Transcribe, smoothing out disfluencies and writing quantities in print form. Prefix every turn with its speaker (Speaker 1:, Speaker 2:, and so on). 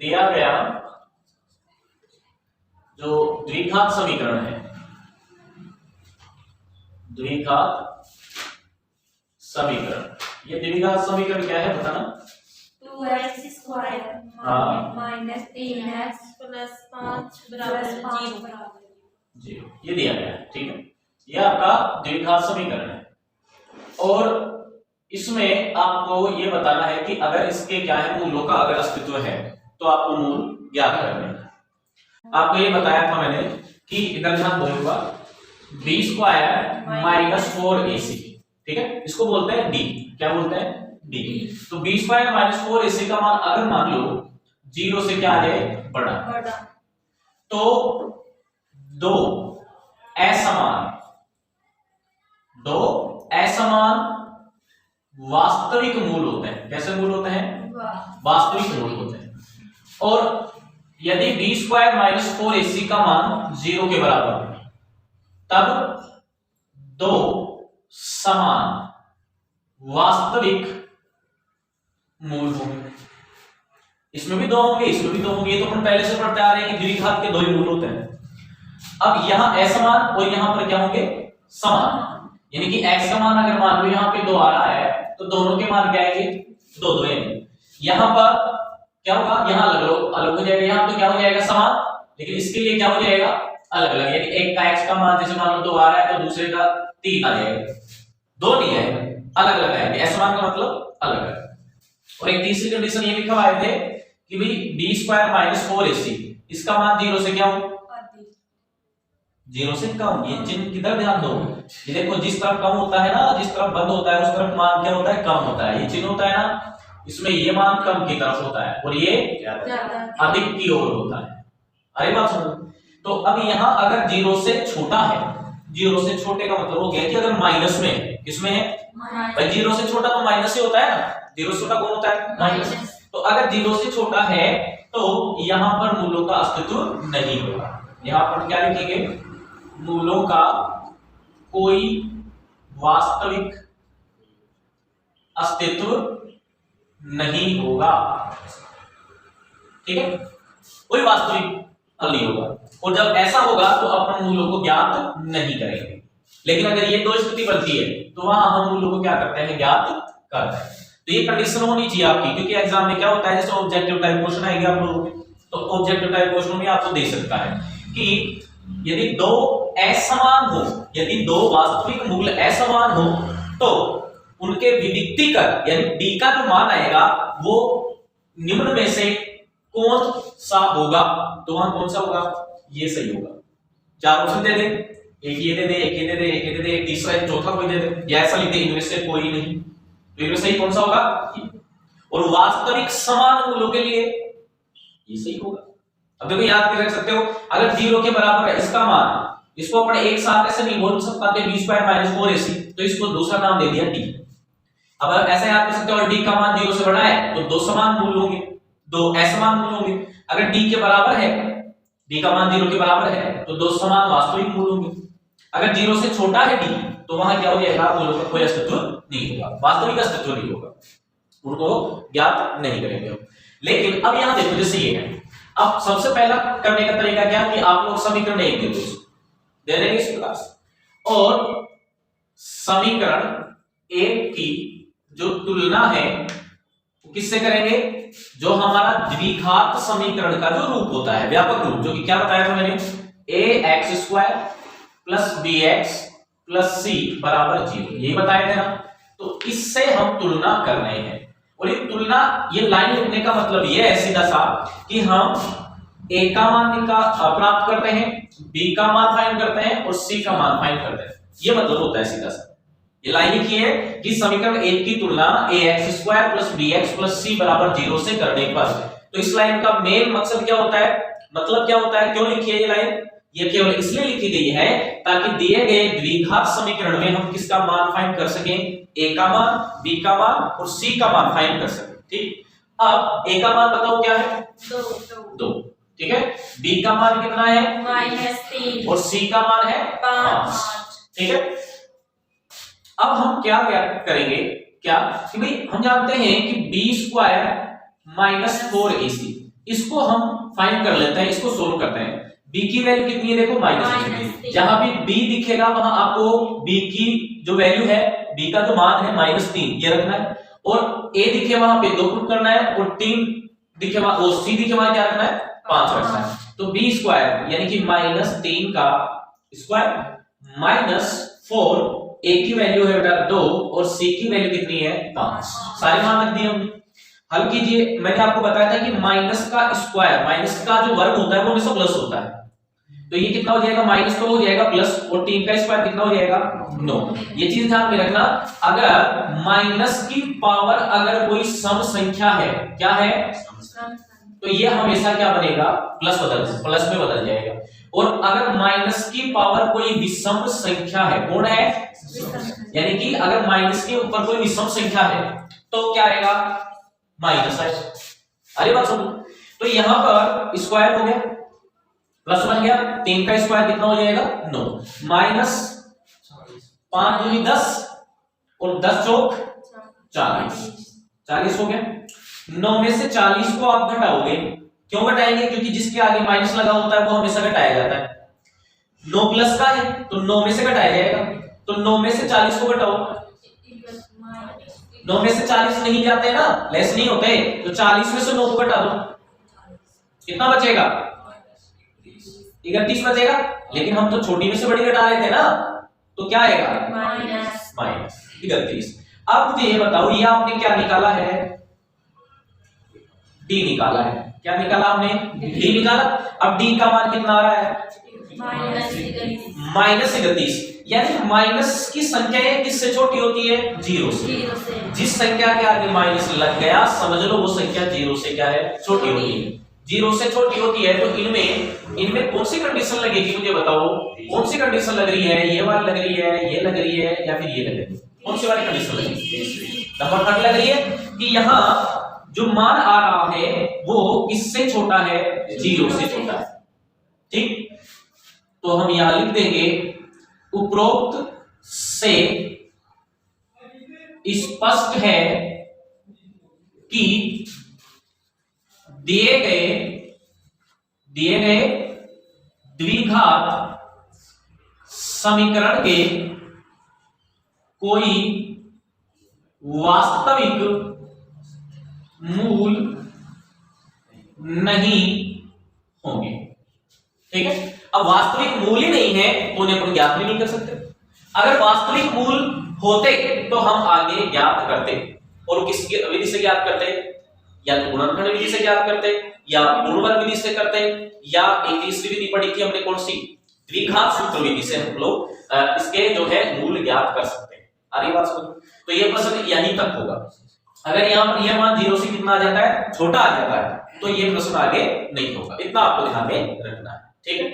Speaker 1: दिया गया जो द्विघात समीकरण है, द्विघात समीकरण, ये द्विघात समीकरण क्या है बताना?
Speaker 2: 2x square minus 3x plus 5 बराबर 0
Speaker 1: जी, ये दिया गया है। ठीक है, ये आपका द्विघात समीकरण है और इसमें आपको ये बताना है कि अगर इसके क्या है मूलों का अगर अस्तित्व है तो आपको मूल ज्ञात करने हैं। आपको ये बताया था मैंने कि इधर ध्यान दो एक बार, b स्क्वायर माइनस 4ac, ठीक है, इसको बोलते हैं d। क्या बोलते हैं? d। तो b स्क्वायर माइनस 4ac का मान अगर मान लो 0 से क्या आ जाए? बड़ा, तो दो असमान वास्तविक मूल होते हैं। कैसे मूल होते हैं? वास्तविक मूल होते हैं। और यदि b स्क्वायर माइनस 4ac का मान 0 के बराबर है तब दो समान वास्तविक मूल होंगे। इसमें भी दो होंगे, इसमें भी दो होंगे, ये तो अपन पहले से पढ़ते आ रहे हैं कि द्विघात के दो ही मूल होते हैं। अब यहां असमान और यहां पर क्या होंगे? समान, यानी कि x का मान अगर मान लो यहां पे 2 आ रहा है तो दोनों के मान क्या आएंगे? 2 2 आएंगे। यहां पर क्या होगा? यहां अलग हो जाएगा, यहां तो क्या हो जाएगा? समान, लेकिन इसके लिए क्या हो जाएगा? अलग अलग, यानी एक का x का मान जैसे मान लो 2 आ रहा है तो दूसरे का 3 आ जाएगा, 2 नहीं आएगा, अलग अलग आएंगे। असमान का मतलब अलग अलग। और एक तीसरी कंडीशन ये भी खवाए थे कि भाई b स्क्वायर माइनस 4ac इसका मान 0 से क्या हो? 0 से कम। ये चिन्ह किधर ध्यान दो, ये देखो जिस तरफ कम होता है ना, जिस तरफ बंद होता है उस तरफ मान क्या होता है? कम होता है। ये चिन्ह होता है ना, इसमें ये मान कम की तरफ होता है और ये अधिक की ओर होता है। अरे बात सुनो, तो अब यहाँ अगर 0 से छोटा है, 0 से छोटे का मतलब हो गया कि अगर माइनस में, किसमें है भाई? 0 से छोटा तो माइनस ही होता है ना, 0 से छोटा कौन होता है? माइनस। तो अगर 0 से छोटा है तो यहाँ पर मूलों का अस्तित्व नहीं होगा। यहाँ पर क्या लिखेंगे? मूलों का कोई वास्तविक अस्तित्व नहीं होगा। ठीक है, कोई वास्तविक हल नहीं होगा। और जब ऐसा होगा तो अपन मूलों को ज्ञात नहीं करेंगे। लेकिन अगर ये दो स्थिति बनती है तो वहां हम मूलों को क्या करते हैं? ज्ञात करते हैं। तो ये कंडीशन होनी चाहिए आपकी, क्योंकि एग्जाम में क्या होता है जैसे ऑब्जेक्टिव टाइप क्वेश्चन आएंगे आप लोगों के, तो ऑब्जेक्टिव टाइप क्वेश्चन में आपको दे सकता है कि यदि दो असमान हो, यदि दो वास्तविक मूल असमान हो तो उनके विविक्तिकर यानी d का जो मान आएगा वो निम्न में से कौन सा होगा? तो वहां कौन सा होगा? ये सही होगा। चार ऑप्शन दे दे, एक ये दे दे, एक ये दे दे, एक ये दे दे, एक तीसरा, एक चौथा कोई दे दे, या ऐसा लिख दे इनमें से कोई नहीं, तो इनमें सही कौन सा होगा? और वास्तविक समान मूलों के लिए ये सही होगा। अब देखो याद कर रख सकते हो, अगर 0 के बराबर है इसका मान, इसको अपने एक साथ ऐसे नहीं बोल सकते b स्क्वायर माइनस 4ac, तो इसको दूसरा नाम दे दिया d। अब ऐसे याद कर सकते हो, d का मान 0 से बड़ा है तो दो समान मूल होंगे, दो असमान मूल होंगे। अगर d के बराबर है, d का मान 0 के बराबर है तो दो समान वास्तविक मूल होंगे। अगर 0 से छोटा है d तो वहां क्या हो जाएगा? मूलों का कोई अस्तित्व नहीं होगा, वास्तविक अस्तित्व नहीं होगा, उनको ज्ञात नहीं करेंगे हम। लेकिन अब यहां देखो जैसे ये है, अब सबसे पहला करने का तरीका क्या है कि आप लोग समीकरण 1 दे देंगे इस प्रकार से, और समीकरण 1 की जो तुलना है वो किससे करेंगे? जो हमारा द्विघात समीकरण का जो रूप होता है, व्यापक रूप, जो कि क्या बताया था मैंने? ax square plus bx plus c बराबर 0, यही बताए थे ना। तो इससे हम तुलना कर रहे हैं, और ये तुलना, ये लाइन लिखने का मतलब ये है सीधा सा कि हम a का मान प्राप्त करते हैं, b का मान फाइंड करते हैं और c का मान फाइंड करते हैं। ये मतलब होता है सीधा सा। ये लाइन लिखी है कि समीकरण 1 की तुलना ax square plus bx plus c बराबर 0 से करने पर। तो इस लाइन का मेन मकसद क्या होता है, मतलब क्या होता है, क्यों लिखी है ये लाइन? ये केवल इसलिए लिखी गई है ताकि दिए गए द्विघात समीकरण में हम किसका मान फाइंड कर सकें? a का मान, b का मान और c का मान फाइंड कर सकें। ठीक, अब a का मान बताओ क्या है? 2। ठीक है, b का मान कितना है? -3 और c का मान है 5। ठीक है, अब हम क्या करेंगे, क्या कि भाई हम जानते हैं कि b स्क्वायर माइनस 4ac, इसको हम फाइंड कर लेते हैं, इसको सोल्व करते हैं। b की वैल्यू कितनी है देखो -3। जहां भी b दिखेगा वहां आपको b की जो वैल्यू है, b का जो मान है -3 ये रखना है, और a दिखे वहां पे 2 पुट करना है, और 3 दिखे वहां, और c दिखे वहां क्या रखना है, 5 रखना है। तो b स्क्वायर यानी कि -3 का स्क्वायर -4, a की वैल्यू है बेटा 2 और c की वैल्यू कितनी है 5। सारे मान रख दिए हमने। हल कीजिए। मैंने आपको बताया था कि माइनस का स्क्वायर, माइनस का जो वर्ग होता है वो हमेशा प्लस होता है, तो ये कितना हो जाएगा, माइनस तो हो जाएगा प्लस, और 3 का स्क्वायर कितना हो जाएगा 9। ये चीज ध्यान में रखना, अगर माइनस की पावर अगर कोई सम संख्या है, क्या है, तो ये हमेशा क्या बनेगा, प्लस में बदल जाएगा। और अगर माइनस की पावर कोई विषम संख्या है, कौन है, यानी कि अगर माइनस के ऊपर कोई विषम संख्या है तो क्या आएगा, माइनस है। अरे बात सुनो, तो यहां पर स्क्वायर हो गया, प्लस बन गया, 3 का स्क्वायर कितना हो जाएगा 9, माइनस 5 दूनी 10 और 10 चौक 40 हो गया। 9 में से 40 को आप घटाओगे, क्यों घटाएंगे, क्योंकि जिसके आगे माइनस लगा होता है वो हमेशा घटाया जाता है। 9 प्लस का है तो 9 में से घटाया जाएगा, तो 9 में से 40 को घटाओ, 9 में से 40 नहीं जाते ना, लेस नहीं होते, तो 40 में से 9 को घटा दो, कितना बचेगा, 31 बचेगा। लेकिन हम तो छोटी में से बड़ी घटा रहे थे ना, तो क्या आएगा, माइनस 31। अब मुझे ये बताओ, ये आपने क्या निकाला है, डी निकाला है, क्या निकाला आपने, डी निकाला। अब डी का मान कितना आ रहा है, -31, यानी माइनस की संख्या किससे छोटी होती है, 0 से। जिस संख्या के आगे माइनस लग गया समझ लो वो संख्या 0 से क्या है, छोटी होती है। 0 से छोटी होती है तो इनमें कौन सी कंडीशन लगेगी, मुझे बताओ, कौन सी कंडीशन लग रही है, ये वाली लग रही है, ये लग रही है, या फिर ये लग रही है, कौन सी वाली कंडीशन लगेगी, नंबर 3 लग रही है कि यहाँ जो मान आ रहा है वो किससे छोटा है, 0 से छोटा है। ठीक, तो हम यहां लिख देंगे, उपरोक्त से स्पष्ट है कि दिए गए द्विघात समीकरण के कोई वास्तविक मूल नहीं होंगे। ठीक है, अब वास्तविक मूल ही नहीं है तो उन्हें अपन ज्ञात भी नहीं कर सकते। अगर वास्तविक मूल होते तो हम आगे ज्ञात करते, और किसकी विधि से ज्ञात करते, या तो गुणनखंड विधि से ज्ञात करते, या पूर्ववर्ग विधि से करते, या एक तीसरी विधि पढ़ी थी हमने कौन सी, द्विघात सूत्र विधि से हम लोग इसके जो है मूल ज्ञात कर सकते हैं। आ रही बात समझ? तो ये प्रश्न यहीं तक होगा। अगर यहाँ पर यह मान 0 से कितना आ जाता है, छोटा आ जाता है, तो ये प्रश्न आगे नहीं होगा। इतना आपको ध्यान में रखना है। ठीक है।